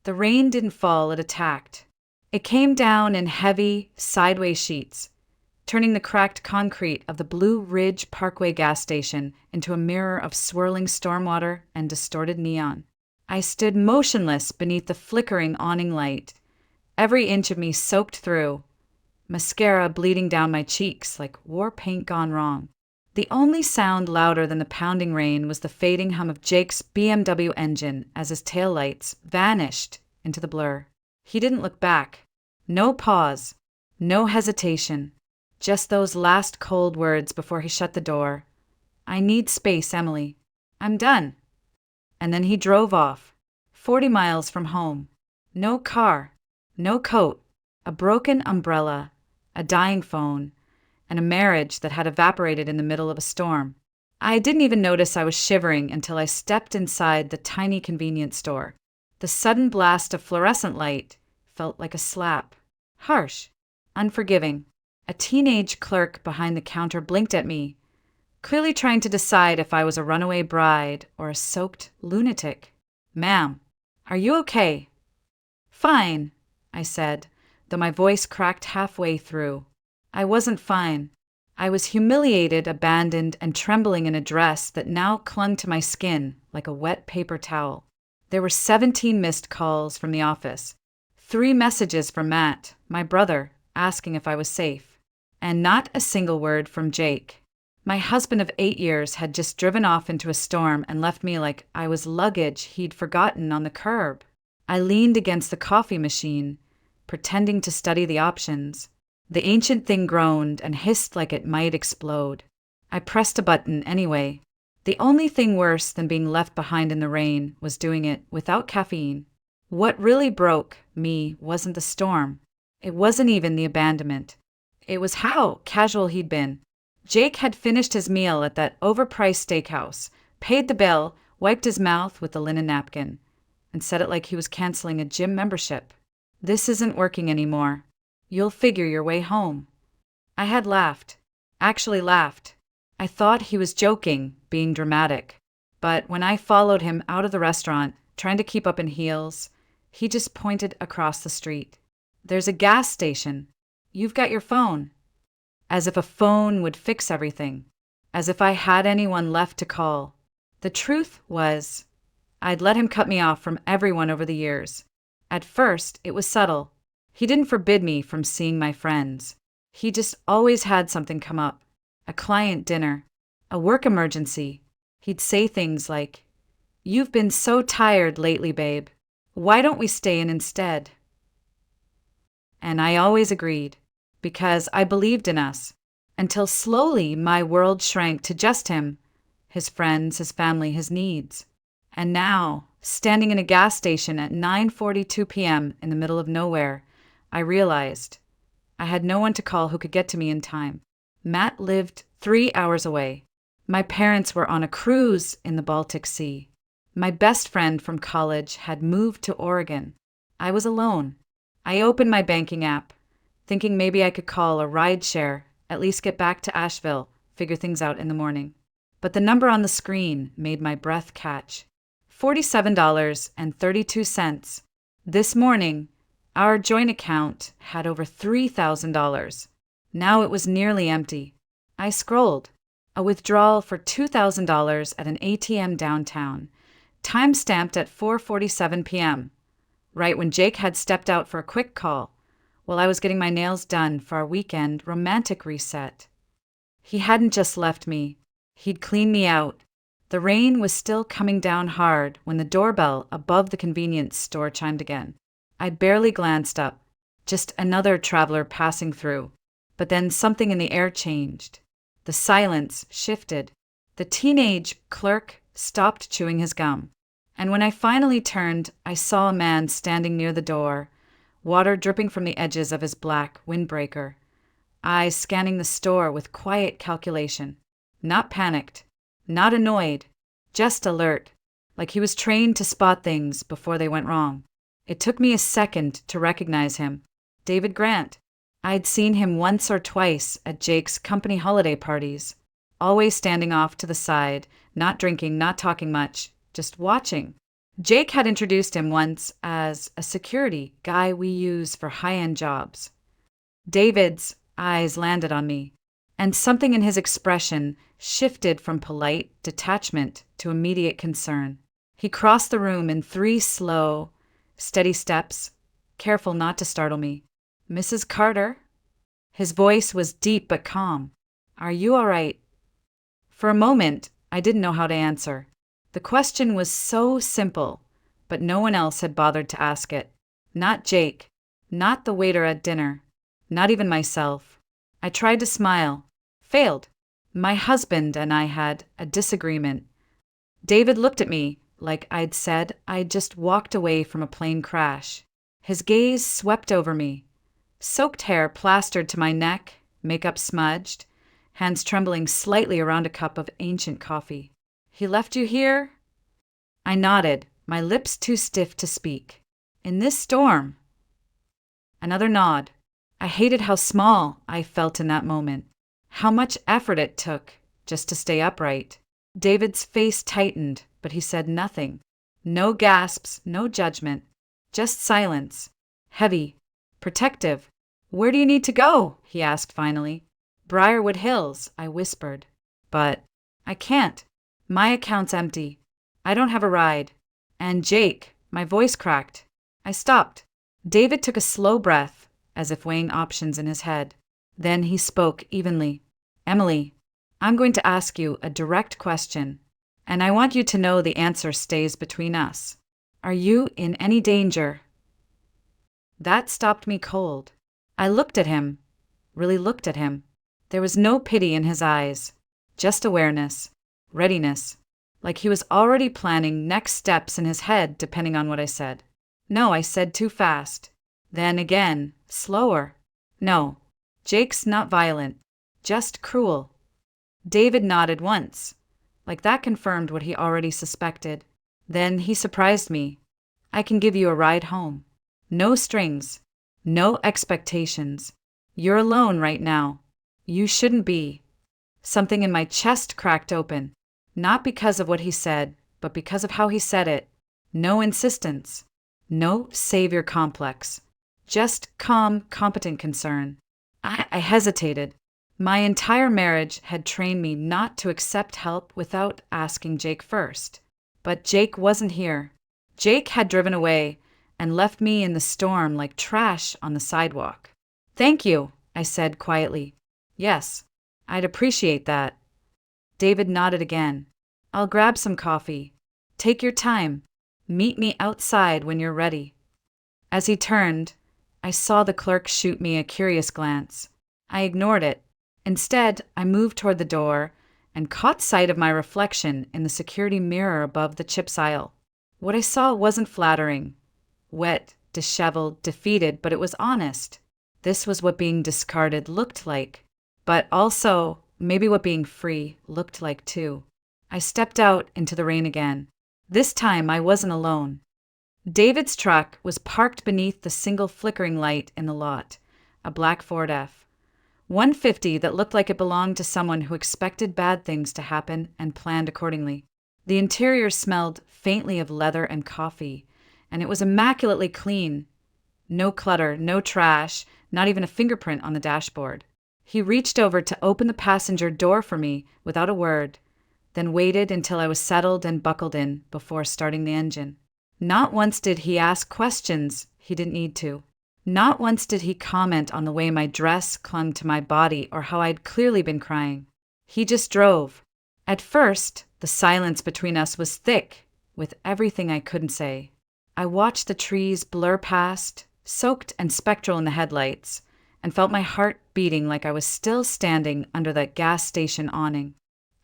The rain didn't fall, it attacked. It came down in heavy, sideways sheets, turning the cracked concrete of the Blue Ridge Parkway gas station into a mirror of swirling stormwater and distorted neon. I stood motionless beneath the flickering awning light, every inch of me soaked through, mascara bleeding down my cheeks like war paint gone wrong. The only sound louder than the pounding rain was the fading hum of Jake's BMW engine as his taillights vanished into the blur. He didn't look back. No pause. No hesitation. Just those last cold words before he shut the door. "I need space, Emily. I'm done." And then he drove off, 40 miles from home. No car, no coat, a broken umbrella, a dying phone, and a marriage that had evaporated in the middle of a storm. I didn't even notice I was shivering until I stepped inside the tiny convenience store. The sudden blast of fluorescent light felt like a slap. Harsh, unforgiving. A teenage clerk behind the counter blinked at me, clearly trying to decide if I was a runaway bride or a soaked lunatic. "Ma'am, are you okay?" "Fine," I said, though my voice cracked halfway through. I wasn't fine. I was humiliated, abandoned, and trembling in a dress that now clung to my skin like a wet paper towel. There were 17 missed calls from the office, 3 messages from Matt, my brother, asking if I was safe, and not a single word from Jake. My husband of 8 years had just driven off into a storm and left me like I was luggage he'd forgotten on the curb. I leaned against the coffee machine, pretending to study the options. The ancient thing groaned and hissed like it might explode. I pressed a button anyway. The only thing worse than being left behind in the rain was doing it without caffeine. What really broke me wasn't the storm. It wasn't even the abandonment. It was how casual he'd been. Jake had finished his meal at that overpriced steakhouse, paid the bill, wiped his mouth with the linen napkin, and said it like he was canceling a gym membership. "This isn't working anymore. You'll figure your way home." I had laughed. Actually laughed. I thought he was joking, being dramatic. But when I followed him out of the restaurant, trying to keep up in heels, he just pointed across the street. "There's a gas station. You've got your phone." As if a phone would fix everything. As if I had anyone left to call. The truth was, I'd let him cut me off from everyone over the years. At first, it was subtle. He didn't forbid me from seeing my friends. He just always had something come up. A client dinner. A work emergency. He'd say things like, "You've been so tired lately, babe. Why don't we stay in instead?" And I always agreed, because I believed in us, until slowly my world shrank to just him, his friends, his family, his needs. And now, standing in a gas station at 9:42 p.m. in the middle of nowhere, I realized I had no one to call who could get to me in time. Matt lived 3 hours away. My parents were on a cruise in the Baltic Sea. My best friend from college had moved to Oregon. I was alone. I opened my banking app, thinking maybe I could call a rideshare, at least get back to Asheville, figure things out in the morning. But the number on the screen made my breath catch. $47.32. This morning, our joint account had over $3,000. Now it was nearly empty. I scrolled. A withdrawal for $2,000 at an ATM downtown, time-stamped at 4:47 p.m., right when Jake had stepped out for a quick call, while I was getting my nails done for our weekend romantic reset. He hadn't just left me. He'd cleaned me out. The rain was still coming down hard when the doorbell above the convenience store chimed again. I barely glanced up. Just another traveler passing through. But then something in the air changed. The silence shifted. The teenage clerk stopped chewing his gum. And when I finally turned, I saw a man standing near the door, water dripping from the edges of his black windbreaker, eyes scanning the store with quiet calculation. Not panicked, not annoyed, just alert, like he was trained to spot things before they went wrong. It took me a second to recognize him. David Grant. I'd seen him once or twice at Jake's company holiday parties, always standing off to the side, not drinking, not talking much, just watching. Jake had introduced him once as a security guy we use for high-end jobs. David's eyes landed on me, and something in his expression shifted from polite detachment to immediate concern. He crossed the room in 3 slow, steady steps, careful not to startle me. "Mrs. Carter?" His voice was deep but calm. "Are you all right?" For a moment, I didn't know how to answer. The question was so simple, but no one else had bothered to ask it. Not Jake, not the waiter at dinner, not even myself. I tried to smile. Failed. My husband and I had a disagreement. David looked at me like I'd said I'd just walked away from a plane crash. His gaze swept over me. Soaked hair plastered to my neck, makeup smudged, hands trembling slightly around a cup of ancient coffee. "He left you here?" I nodded, my lips too stiff to speak. "In this storm?" Another nod. I hated how small I felt in that moment. How much effort it took just to stay upright. David's face tightened, but he said nothing. No gasps, no judgment. Just silence. Heavy. Protective. "Where do you need to go?" he asked finally. "Briarwood Hills," I whispered. "But I can't. My account's empty. I don't have a ride. And Jake," my voice cracked. I stopped. David took a slow breath, as if weighing options in his head. Then he spoke evenly. "Emily, I'm going to ask you a direct question, and I want you to know the answer stays between us. Are you in any danger?" That stopped me cold. I looked at him, really looked at him. There was no pity in his eyes, just awareness, readiness, like he was already planning next steps in his head depending on what I said. "No," I said too fast. Then again, slower. "No, Jake's not violent, just cruel." David nodded once, like that confirmed what he already suspected. Then he surprised me. "I can give you a ride home. No strings, no expectations. You're alone right now. You shouldn't be." Something in my chest cracked open, not because of what he said, but because of how he said it. No insistence, no savior complex, just calm, competent concern. I hesitated. My entire marriage had trained me not to accept help without asking Jake first. But Jake wasn't here. Jake had driven away and left me in the storm like trash on the sidewalk. "Thank you," I said quietly. "Yes, I'd appreciate that." David nodded again. "I'll grab some coffee. Take your time. Meet me outside when you're ready." As he turned, I saw the clerk shoot me a curious glance. I ignored it. Instead, I moved toward the door and caught sight of my reflection in the security mirror above the chips aisle. What I saw wasn't flattering. Wet, disheveled, defeated, but it was honest. This was what being discarded looked like. But also, maybe what being free looked like too. I stepped out into the rain again. This time I wasn't alone. David's truck was parked beneath the single flickering light in the lot, a black Ford F-150 that looked like it belonged to someone who expected bad things to happen and planned accordingly. The interior smelled faintly of leather and coffee, and it was immaculately clean. No clutter, no trash, not even a fingerprint on the dashboard. He reached over to open the passenger door for me without a word, then waited until I was settled and buckled in before starting the engine. Not once did he ask questions he didn't need to. Not once did he comment on the way my dress clung to my body or how I'd clearly been crying. He just drove. At first, the silence between us was thick, with everything I couldn't say. I watched the trees blur past, soaked and spectral in the headlights, and felt my heart beating like I was still standing under that gas station awning.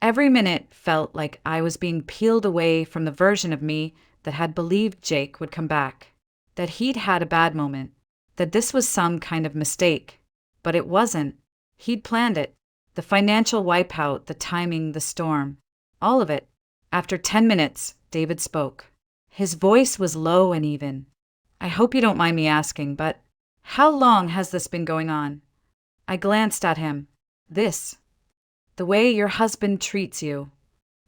Every minute felt like I was being peeled away from the version of me that had believed Jake would come back, that he'd had a bad moment, that this was some kind of mistake. But it wasn't. He'd planned it. The financial wipeout, the timing, the storm. All of it. After 10 minutes, David spoke. His voice was low and even. "I hope you don't mind me asking, but how long has this been going on?" I glanced at him. "This. The way your husband treats you."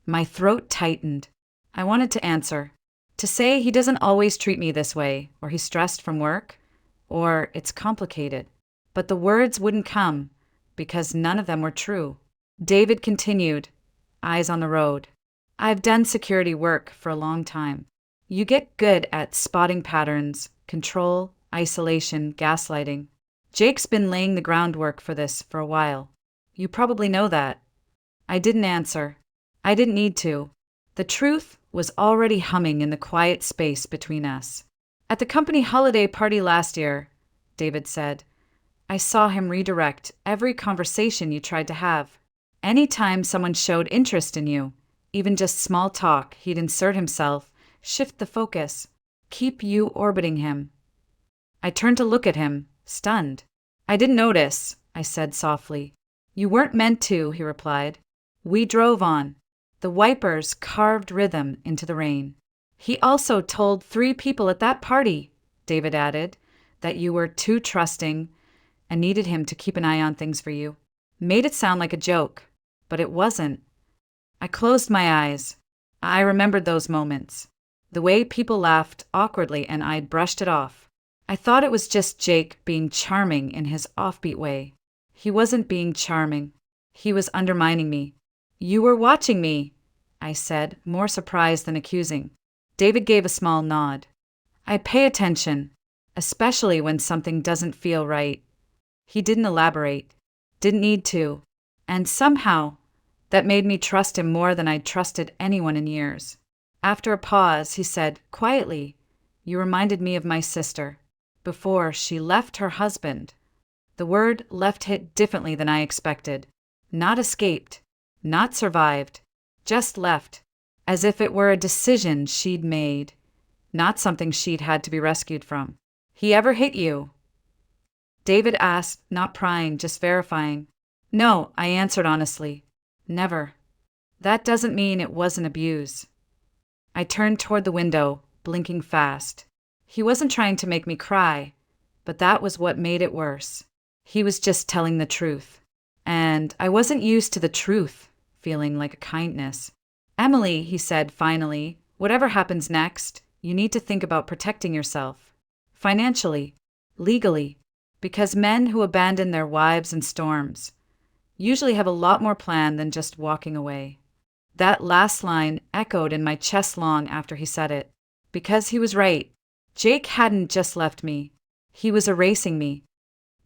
My throat tightened. I wanted to answer. To say he doesn't always treat me this way, or he's stressed from work, or it's complicated. But the words wouldn't come, because none of them were true. David continued, eyes on the road. I've done security work for a long time. You get good at spotting patterns, control, isolation, gaslighting. Jake's been laying the groundwork for this for a while. You probably know that. I didn't answer. I didn't need to. The truth was already humming in the quiet space between us. At the company holiday party last year, David said, I saw him redirect every conversation you tried to have. Anytime someone showed interest in you, even just small talk, he'd insert himself, shift the focus, keep you orbiting him. I turned to look at him, stunned. I didn't notice, I said softly. You weren't meant to, he replied. We drove on. The wipers carved rhythm into the rain. He also told 3 people at that party, David added, that you were too trusting and needed him to keep an eye on things for you. Made it sound like a joke, but it wasn't. I closed my eyes. I remembered those moments. The way people laughed awkwardly and I'd brushed it off. I thought it was just Jake being charming in his offbeat way. He wasn't being charming. He was undermining me. You were watching me, I said, more surprised than accusing. David gave a small nod. I pay attention, especially when something doesn't feel right. He didn't elaborate, didn't need to, and somehow that made me trust him more than I'd trusted anyone in years. After a pause, he said, quietly, You reminded me of my sister, before she left her husband. The word left hit differently than I expected. Not escaped, not survived, just left, as if it were a decision she'd made, not something she'd had to be rescued from. He ever hit you? David asked, not prying, just verifying. No, I answered honestly. Never. That doesn't mean it wasn't abuse. I turned toward the window, blinking fast. He wasn't trying to make me cry, but that was what made it worse. He was just telling the truth. And I wasn't used to the truth feeling like a kindness. Emily, he said finally, whatever happens next, you need to think about protecting yourself. Financially, legally, because men who abandon their wives in storms usually have a lot more plan than just walking away. That last line echoed in my chest long after he said it. Because he was right. Jake hadn't just left me. He was erasing me.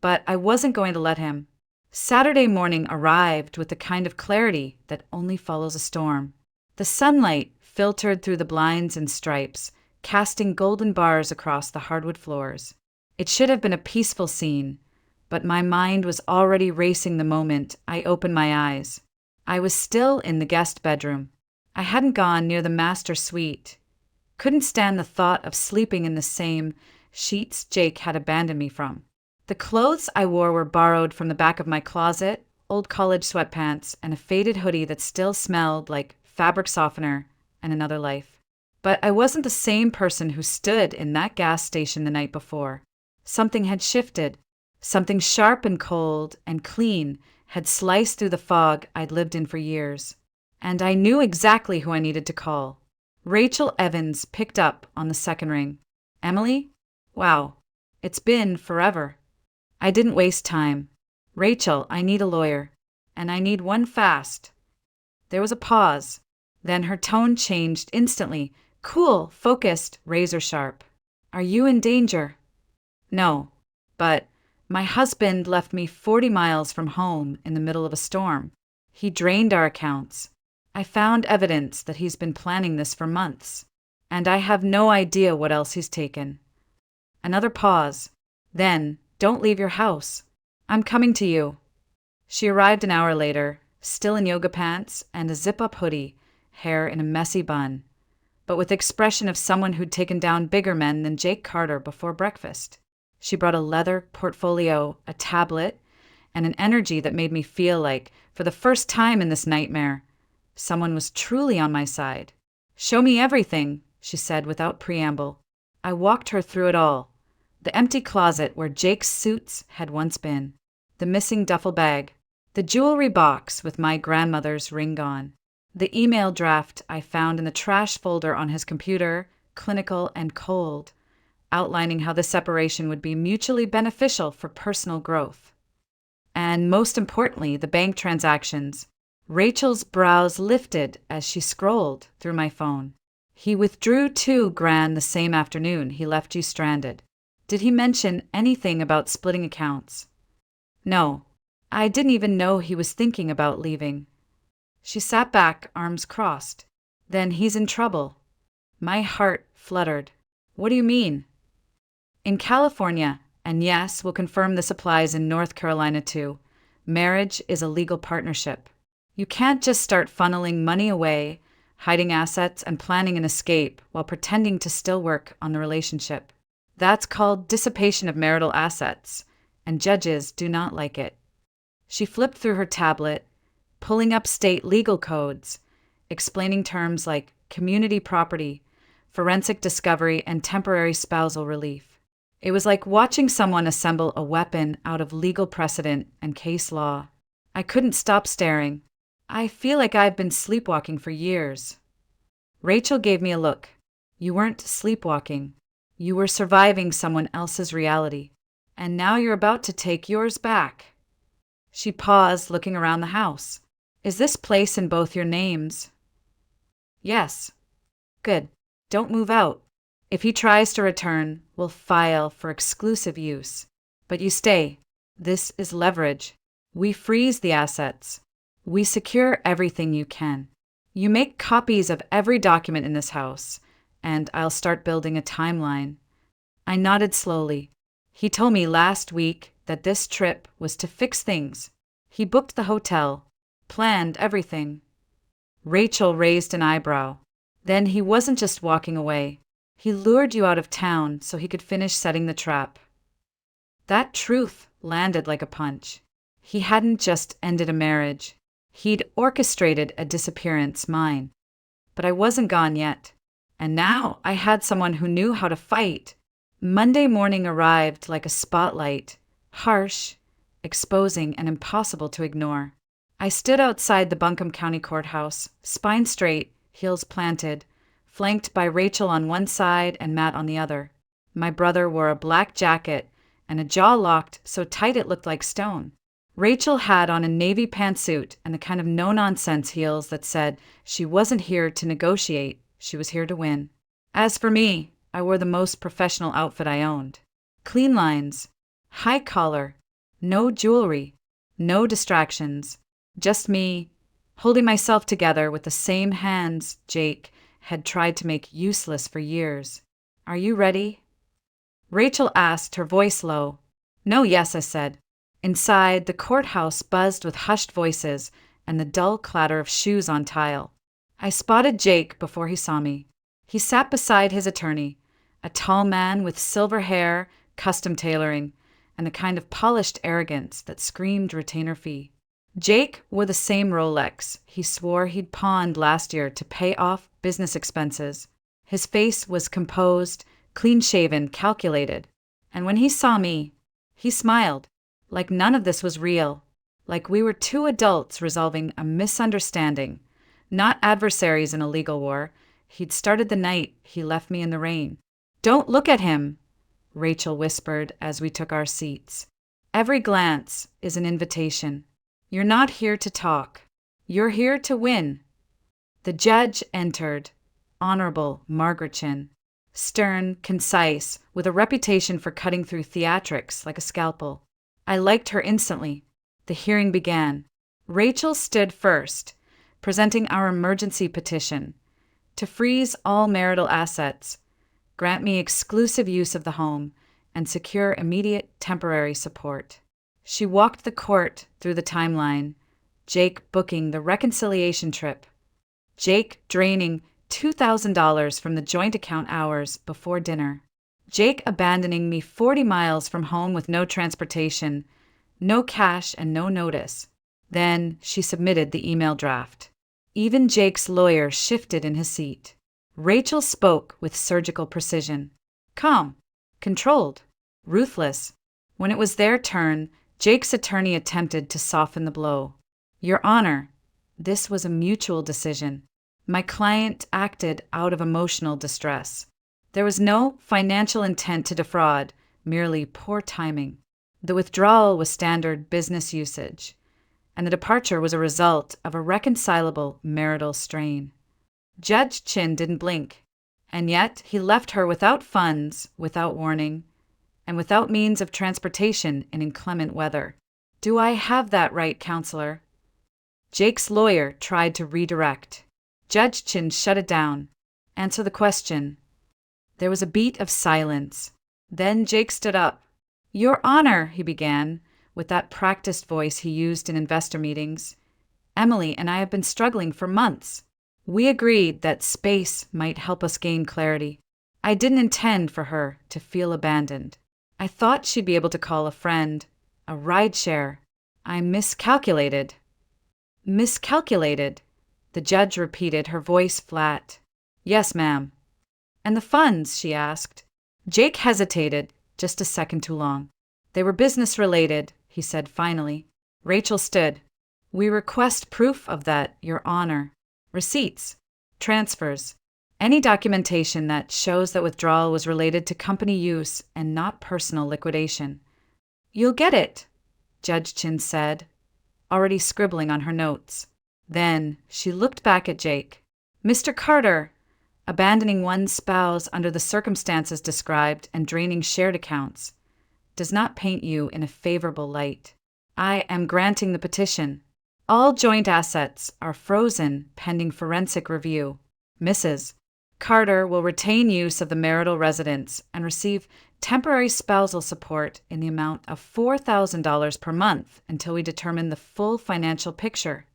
But I wasn't going to let him. Saturday morning arrived with the kind of clarity that only follows a storm. The sunlight filtered through the blinds and stripes, casting golden bars across the hardwood floors. It should have been a peaceful scene, but my mind was already racing the moment I opened my eyes. I was still in the guest bedroom. I hadn't gone near the master suite. Couldn't stand the thought of sleeping in the same sheets Jake had abandoned me from. The clothes I wore were borrowed from the back of my closet, old college sweatpants, and a faded hoodie that still smelled like fabric softener and another life. But I wasn't the same person who stood in that gas station the night before. Something had shifted. Something sharp and cold and clean had sliced through the fog I'd lived in for years. And I knew exactly who I needed to call. Rachel Evans picked up on the second ring. Emily? Wow, it's been forever. I didn't waste time. Rachel, I need a lawyer. And I need one fast. There was a pause. Then her tone changed instantly. Cool, focused, razor sharp. Are you in danger? No, but my husband left me 40 miles from home in the middle of a storm. He drained our accounts. I found evidence that he's been planning this for months, and I have no idea what else he's taken. Another pause. Then, don't leave your house. I'm coming to you. She arrived an hour later, still in yoga pants and a zip-up hoodie, hair in a messy bun, but with the expression of someone who'd taken down bigger men than Jake Carter before breakfast. She brought a leather portfolio, a tablet, and an energy that made me feel like, for the first time in this nightmare, someone was truly on my side. Show me everything, she said without preamble. I walked her through it all. The empty closet where Jake's suits had once been. The missing duffel bag. The jewelry box with my grandmother's ring gone. The email draft I found in the trash folder on his computer, clinical, and cold, outlining how the separation would be mutually beneficial for personal growth. And most importantly, the bank transactions. Rachel's brows lifted as she scrolled through my phone. He withdrew $2,000 the same afternoon he left you stranded. Did he mention anything about splitting accounts? No, I didn't even know he was thinking about leaving. She sat back, arms crossed. Then he's in trouble. My heart fluttered. What do you mean? In California, and yes, we'll confirm this applies in North Carolina too, marriage is a legal partnership. You can't just start funneling money away, hiding assets, and planning an escape while pretending to still work on the relationship. That's called dissipation of marital assets, and judges do not like it. She flipped through her tablet, pulling up state legal codes, explaining terms like community property, forensic discovery, and temporary spousal relief. It was like watching someone assemble a weapon out of legal precedent and case law. I couldn't stop staring. I feel like I've been sleepwalking for years. Rachel gave me a look. You weren't sleepwalking. You were surviving someone else's reality. And now you're about to take yours back. She paused, looking around the house. Is this place in both your names? Yes. Good. Don't move out. If he tries to return, we'll file for exclusive use. But you stay. This is leverage. We freeze the assets. We secure everything you can. You make copies of every document in this house, and I'll start building a timeline. I nodded slowly. He told me last week that this trip was to fix things. He booked the hotel, planned everything. Rachel raised an eyebrow. Then he wasn't just walking away. He lured you out of town so he could finish setting the trap. That truth landed like a punch. He hadn't just ended a marriage. He'd orchestrated a disappearance, mine. But I wasn't gone yet. And now I had someone who knew how to fight. Monday morning arrived like a spotlight, harsh, exposing, and impossible to ignore. I stood outside the Buncombe County Courthouse, spine straight, heels planted, flanked by Rachel on one side and Matt on the other. My brother wore a black jacket and a jaw locked so tight it looked like stone. Rachel had on a navy pantsuit and the kind of no-nonsense heels that said she wasn't here to negotiate, she was here to win. As for me, I wore the most professional outfit I owned. Clean lines, high collar, no jewelry, no distractions, just me, holding myself together with the same hands Jake had tried to make useless for years. Are you ready? Rachel asked, her voice low. No, yes, I said. Inside, the courthouse buzzed with hushed voices and the dull clatter of shoes on tile. I spotted Jake before he saw me. He sat beside his attorney, a tall man with silver hair, custom tailoring, and the kind of polished arrogance that screamed retainer fee. Jake wore the same Rolex he swore he'd pawned last year to pay off business expenses. His face was composed, clean-shaven, calculated. And when he saw me, he smiled, like none of this was real, like we were two adults resolving a misunderstanding, not adversaries in a legal war. He'd started the night he left me in the rain. Don't look at him, Rachel whispered as we took our seats. Every glance is an invitation. You're not here to talk. You're here to win. The judge entered, Honorable Margaret Chin, stern, concise, with a reputation for cutting through theatrics like a scalpel. I liked her instantly. The hearing began. Rachel stood first, presenting our emergency petition to freeze all marital assets, grant me exclusive use of the home, and secure immediate temporary support. She walked the court through the timeline, Jake booking the reconciliation trip, Jake draining $2,000 from the joint account hours before dinner, Jake abandoning me 40 miles from home with no transportation, no cash, and no notice. Then she submitted the email draft. Even Jake's lawyer shifted in his seat. Rachel spoke with surgical precision. Calm, controlled, ruthless. When it was their turn, Jake's attorney attempted to soften the blow. Your Honor, this was a mutual decision. My client acted out of emotional distress. There was no financial intent to defraud, merely poor timing. The withdrawal was standard business usage, and the departure was a result of a reconcilable marital strain. Judge Chin didn't blink, and yet he left her without funds, without warning, and without means of transportation in inclement weather. "Do I have that right, counselor?" Jake's lawyer tried to redirect. Judge Chin shut it down. "Answer the question." There was a beat of silence. Then Jake stood up. "Your Honor," he began, with that practiced voice he used in investor meetings, "Emily and I have been struggling for months. We agreed that space might help us gain clarity. I didn't intend for her to feel abandoned. I thought she'd be able to call a friend, a rideshare. I miscalculated." "Miscalculated?" the judge repeated, her voice flat. "Yes, ma'am." "And the funds?" she asked. Jake hesitated, just a second too long. "They were business-related," he said finally. Rachel stood. "We request proof of that, Your Honor. Receipts, transfers, any documentation that shows that withdrawal was related to company use and not personal liquidation." "You'll get it," Judge Chin said, already scribbling on her notes. Then she looked back at Jake. "Mr. Carter, abandoning one's spouse under the circumstances described and draining shared accounts does not paint you in a favorable light. I am granting the petition. All joint assets are frozen pending forensic review. Mrs. Carter will retain use of the marital residence and receive temporary spousal support in the amount of $4,000 per month until we determine the full financial picture."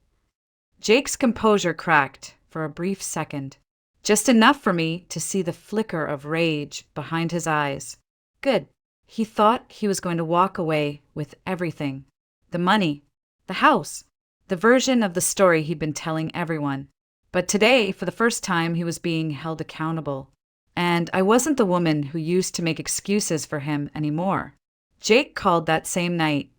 Jake's composure cracked for a brief second, just enough for me to see the flicker of rage behind his eyes. Good. He thought he was going to walk away with everything. The money, the house, the version of the story he'd been telling everyone. But today, for the first time, he was being held accountable. And I wasn't the woman who used to make excuses for him anymore. Jake called that same night.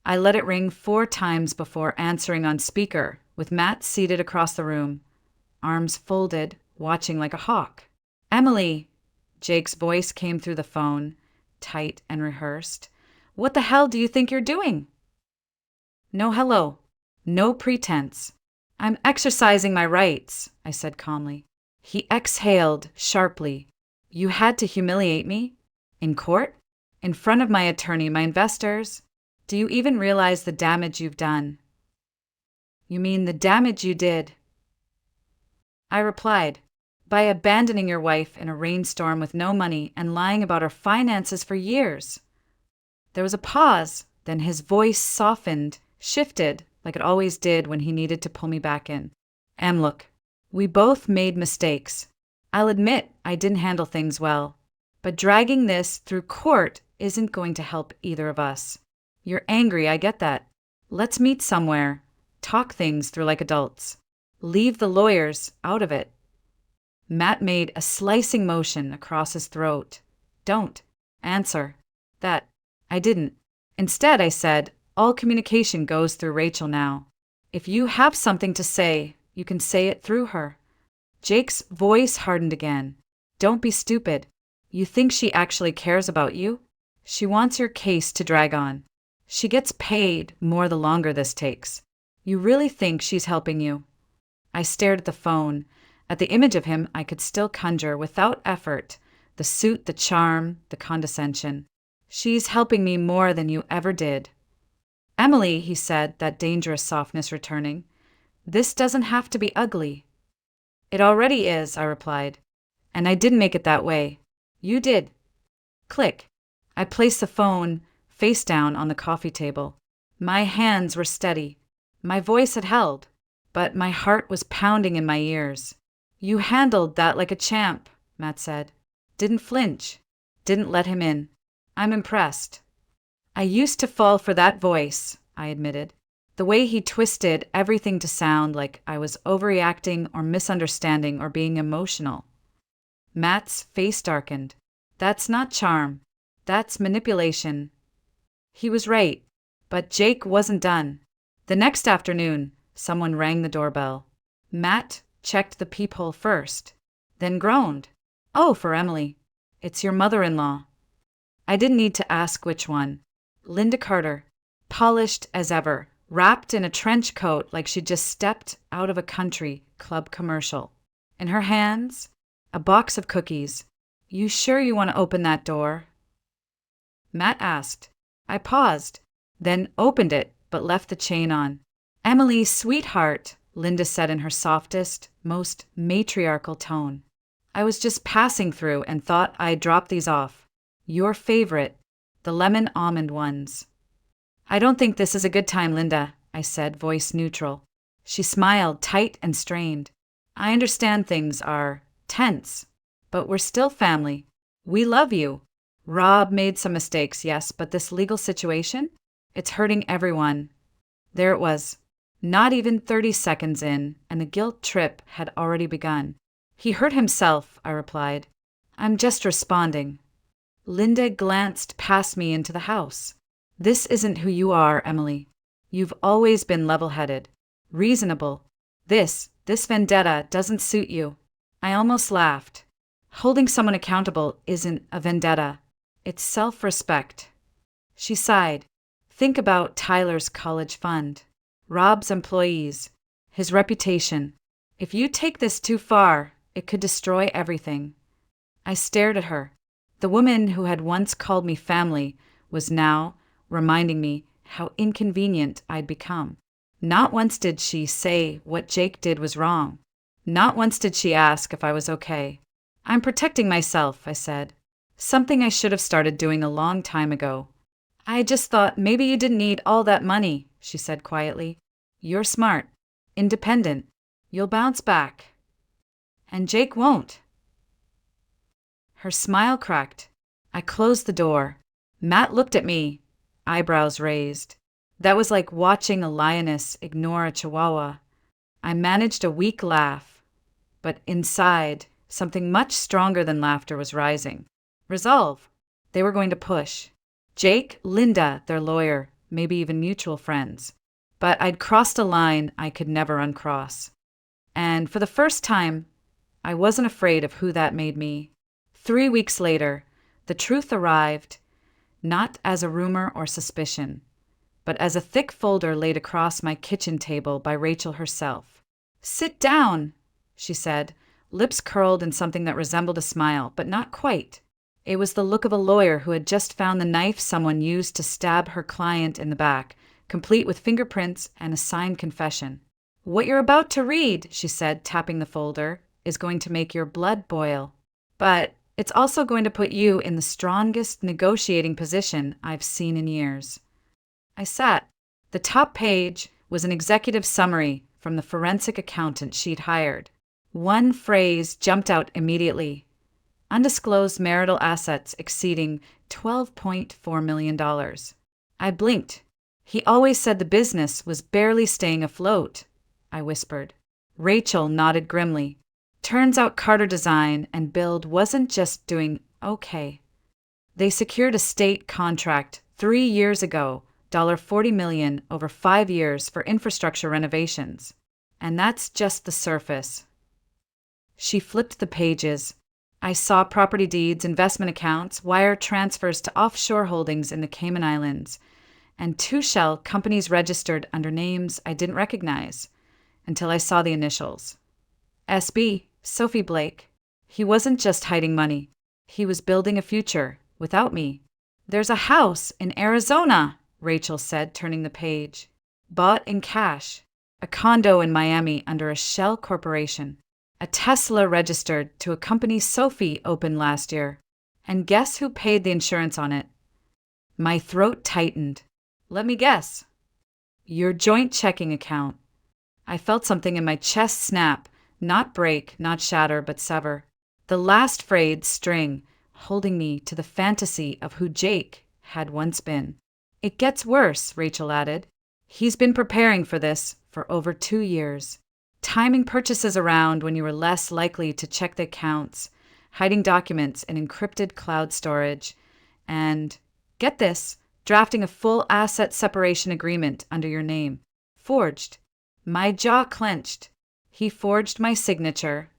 I let it ring 4 times before answering on speaker, with Matt seated across the room, arms folded, watching like a hawk. "Emily," Jake's voice came through the phone, tight and rehearsed. "What the hell do you think you're doing?" "No hello. No pretense. I'm exercising my rights," I said calmly. He exhaled sharply. "You had to humiliate me? In court? In front of my attorney, my investors? Do you even realize the damage you've done?" "You mean the damage you did?" I replied, "By abandoning your wife in a rainstorm with no money and lying about her finances for years." There was a pause, then his voice softened, shifted, like it always did when he needed to pull me back in. "Look, we both made mistakes. I'll admit I didn't handle things well. But dragging this through court isn't going to help either of us. You're angry, I get that. Let's meet somewhere. Talk things through like adults. Leave the lawyers out of it." Matt made a slicing motion across his throat. "Don't answer that." I didn't. Instead, I said, "All communication goes through Rachel now. If you have something to say, you can say it through her." Jake's voice hardened again. "Don't be stupid. You think she actually cares about you? She wants your case to drag on. She gets paid more the longer this takes. You really think she's helping you?" I stared at the phone. At the image of him, I could still conjure, without effort, the suit, the charm, the condescension. "She's helping me more than you ever did." "Emily," he said, that dangerous softness returning, "this doesn't have to be ugly." "It already is," I replied. "And I didn't make it that way. You did." Click. I placed the phone face down on the coffee table. My hands were steady. My voice had held, but my heart was pounding in my ears. "You handled that like a champ," Matt said. "Didn't flinch. Didn't let him in. I'm impressed." "I used to fall for that voice," I admitted. The way he twisted everything to sound like I was overreacting or misunderstanding or being emotional. Matt's face darkened. "That's not charm. That's manipulation." He was right, but Jake wasn't done. The next afternoon, someone rang the doorbell. Matt checked the peephole first, then groaned. "Oh, for Emily." It's your mother-in-law. I didn't need to ask which one. Linda Carter, polished as ever, wrapped in a trench coat like she'd just stepped out of a country club commercial. In her hands, a box of cookies. You sure you want to open that door? Matt asked. I paused, then opened it, but left the chain on. Emily, sweetheart, Linda said in her softest, most matriarchal tone. I was just passing through and thought I'd drop these off. Your favorite, the lemon almond ones. I don't think this is a good time, Linda, I said, voice neutral. She smiled, tight and strained. I understand things are tense, but we're still family. We love you. Rob made some mistakes, yes, but this legal situation? It's hurting everyone. There it was. Not even 30 seconds in, and the guilt trip had already begun. He hurt himself, I replied. I'm just responding. Linda glanced past me into the house. This isn't who you are, Emily. You've always been level-headed, reasonable. This vendetta doesn't suit you. I almost laughed. Holding someone accountable isn't a vendetta. It's self-respect. She sighed. Think about Tyler's college fund, Rob's employees, his reputation. If you take this too far, it could destroy everything. I stared at her. The woman who had once called me family was now reminding me how inconvenient I'd become. Not once did she say what Jake did was wrong. Not once did she ask if I was okay. I'm protecting myself, I said. Something I should have started doing a long time ago. I just thought maybe you didn't need all that money, she said quietly. You're smart, independent. You'll bounce back. And Jake won't. Her smile cracked. I closed the door. Matt looked at me, eyebrows raised. That was like watching a lioness ignore a chihuahua. I managed a weak laugh, but inside, something much stronger than laughter was rising. Resolve. They were going to push. Jake, Linda, their lawyer, maybe even mutual friends. But I'd crossed a line I could never uncross. And for the first time, I wasn't afraid of who that made me. 3 weeks later, the truth arrived, not as a rumor or suspicion, but as a thick folder laid across my kitchen table by Rachel herself. Sit down, she said, lips curled in something that resembled a smile, but not quite. It was the look of a lawyer who had just found the knife someone used to stab her client in the back, complete with fingerprints and a signed confession. What you're about to read, she said, tapping the folder, is going to make your blood boil. But it's also going to put you in the strongest negotiating position I've seen in years. I sat. The top page was an executive summary from the forensic accountant she'd hired. One phrase jumped out immediately. Undisclosed marital assets exceeding $12.4 million. I blinked. He always said the business was barely staying afloat, I whispered. Rachel nodded grimly. Turns out Carter Design and Build wasn't just doing okay. They secured a state contract 3 years ago, $40 million over 5 years for infrastructure renovations. And that's just the surface. She flipped the pages. I saw property deeds, investment accounts, wire transfers to offshore holdings in the Cayman Islands, and 2 shell companies registered under names I didn't recognize until I saw the initials. SB, Sophie Blake. He wasn't just hiding money. He was building a future without me. There's a house in Arizona, Rachel said, turning the page. Bought in cash. A condo in Miami under a shell corporation. A Tesla registered to a company Sophie opened last year. And guess who paid the insurance on it? My throat tightened. Let me guess. Your joint checking account. I felt something in my chest snap, not break, not shatter, but sever. The last frayed string, holding me to the fantasy of who Jake had once been. It gets worse, Rachel added. He's been preparing for this for over 2 years. Timing purchases around when you were less likely to check the accounts, hiding documents in encrypted cloud storage, and, get this, drafting a full asset separation agreement under your name. Forged. My jaw clenched. He forged my signature.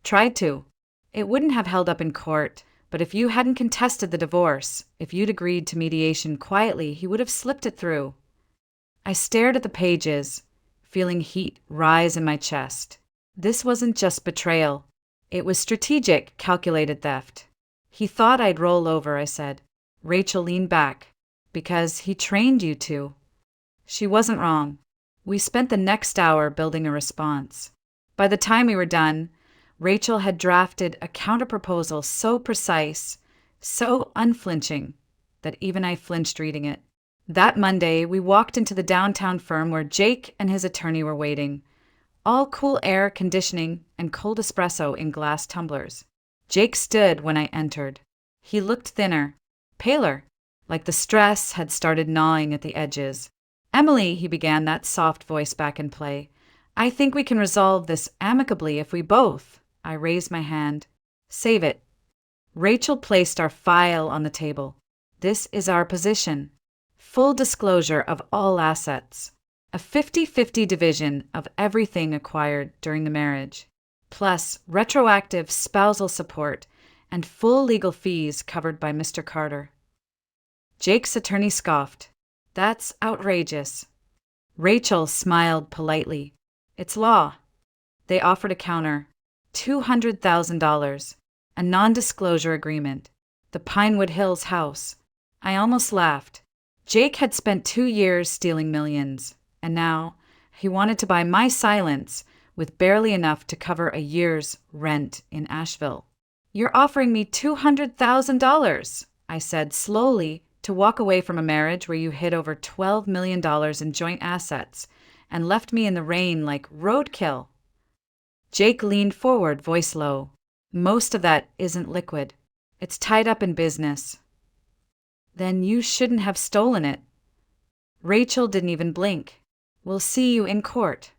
Tried to. It wouldn't have held up in court, but if you hadn't contested the divorce, if you'd agreed to mediation quietly, he would have slipped it through. I stared at the pages, feeling heat rise in my chest. This wasn't just betrayal. It was strategic, calculated theft. He thought I'd roll over, I said. Rachel leaned back. Because he trained you to. She wasn't wrong. We spent the next hour building a response. By the time we were done, Rachel had drafted a counterproposal so precise, so unflinching, that even I flinched reading it. That Monday, we walked into the downtown firm where Jake and his attorney were waiting. All cool air conditioning and cold espresso in glass tumblers. Jake stood when I entered. He looked thinner, paler, like the stress had started gnawing at the edges. Emily, he began, that soft voice back in play. I think we can resolve this amicably if we both. I raised my hand. Save it. Rachel placed our file on the table. This is our position. Full disclosure of all assets. A 50-50 division of everything acquired during the marriage. Plus retroactive spousal support and full legal fees covered by Mr. Carter. Jake's attorney scoffed. That's outrageous. Rachel smiled politely. It's law. They offered a counter. $200,000. A non-disclosure agreement. The Pinewood Hills house. I almost laughed. Jake had spent 2 years stealing millions, and now he wanted to buy my silence with barely enough to cover a year's rent in Asheville. You're offering me $200,000, I said slowly, to walk away from a marriage where you hid over $12 million in joint assets and left me in the rain like roadkill. Jake leaned forward, voice low. Most of that isn't liquid. It's tied up in business. Then you shouldn't have stolen it. Rachel didn't even blink. We'll see you in court.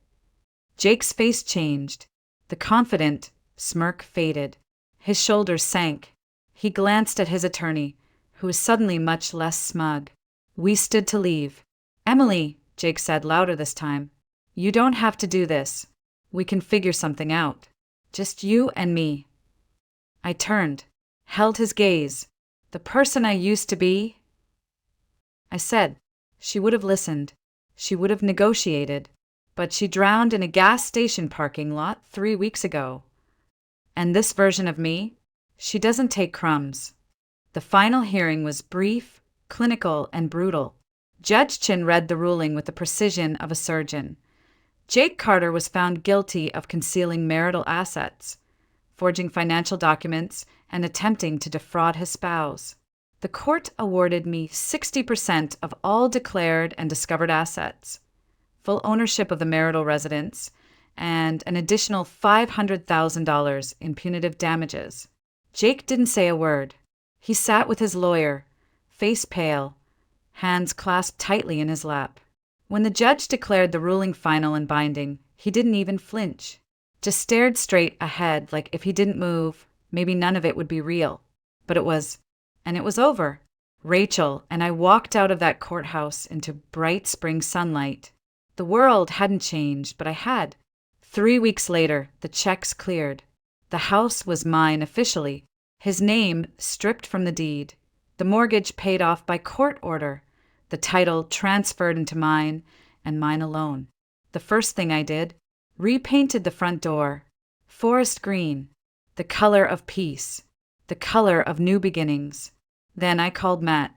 Jake's face changed. The confident smirk faded. His shoulders sank. He glanced at his attorney, who was suddenly much less smug. We stood to leave. Emily, Jake said louder this time, you don't have to do this. We can figure something out. Just you and me. I turned, held his gaze. The person I used to be? I said. She would have listened. She would have negotiated. But she drowned in a gas station parking lot 3 weeks ago. And this version of me? She doesn't take crumbs. The final hearing was brief, clinical, and brutal. Judge Chin read the ruling with the precision of a surgeon. Jake Carter was found guilty of concealing marital assets, forging financial documents, and attempting to defraud his spouse. The court awarded me 60% of all declared and discovered assets, full ownership of the marital residence, and an additional $500,000 in punitive damages. Jake didn't say a word. He sat with his lawyer, face pale, hands clasped tightly in his lap. When the judge declared the ruling final and binding, he didn't even flinch. Just stared straight ahead like if he didn't move, maybe none of it would be real. But it was. And it was over. Rachel and I walked out of that courthouse into bright spring sunlight. The world hadn't changed, but I had. 3 weeks later, the checks cleared. The house was mine officially. His name stripped from the deed. The mortgage paid off by court order. The title transferred into mine, and mine alone. The first thing I did, repainted the front door. Forest green. The color of peace. The color of new beginnings. Then I called Matt.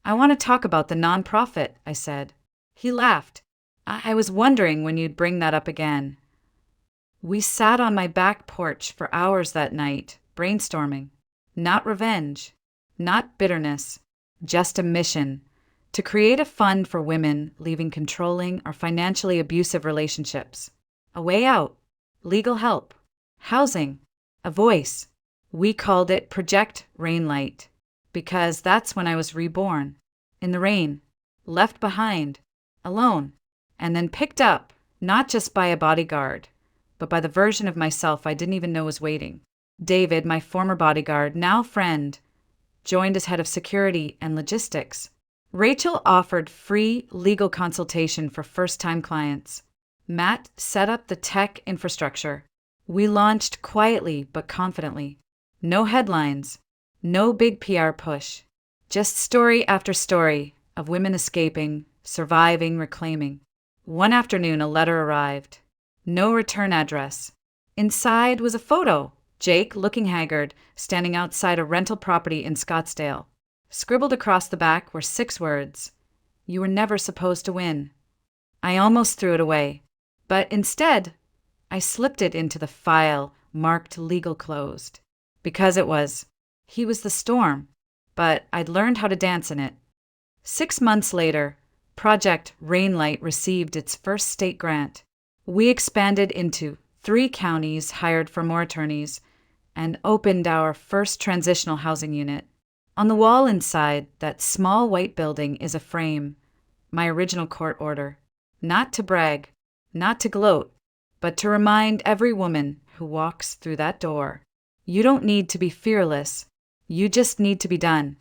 I want to talk about the nonprofit, I said. He laughed. I was wondering when you'd bring that up again. We sat on my back porch for hours that night, brainstorming. Not revenge, not bitterness, just a mission. To create a fund for women leaving controlling or financially abusive relationships. A way out, legal help, housing, a voice. We called it Project Rainlight, because that's when I was reborn. In the rain, left behind, alone, and then picked up, not just by a bodyguard, but by the version of myself I didn't even know was waiting. David, my former bodyguard, now friend, joined as head of security and logistics. Rachel offered free legal consultation for first-time clients. Matt set up the tech infrastructure. We launched quietly but confidently. No headlines, no big PR push. Just story after story of women escaping, surviving, reclaiming. One afternoon, a letter arrived. No return address. Inside was a photo. Jake, looking haggard, standing outside a rental property in Scottsdale. Scribbled across the back were 6 words. You were never supposed to win. I almost threw it away, but instead, I slipped it into the file marked legal closed. Because it was. He was the storm, but I'd learned how to dance in it. 6 months later, Project Rainlight received its first state grant. We expanded into 3 counties, hired for more attorneys, and opened our first transitional housing unit. On the wall inside that small white building is a frame, my original court order. Not to brag, not to gloat, but to remind every woman who walks through that door, you don't need to be fearless, you just need to be done.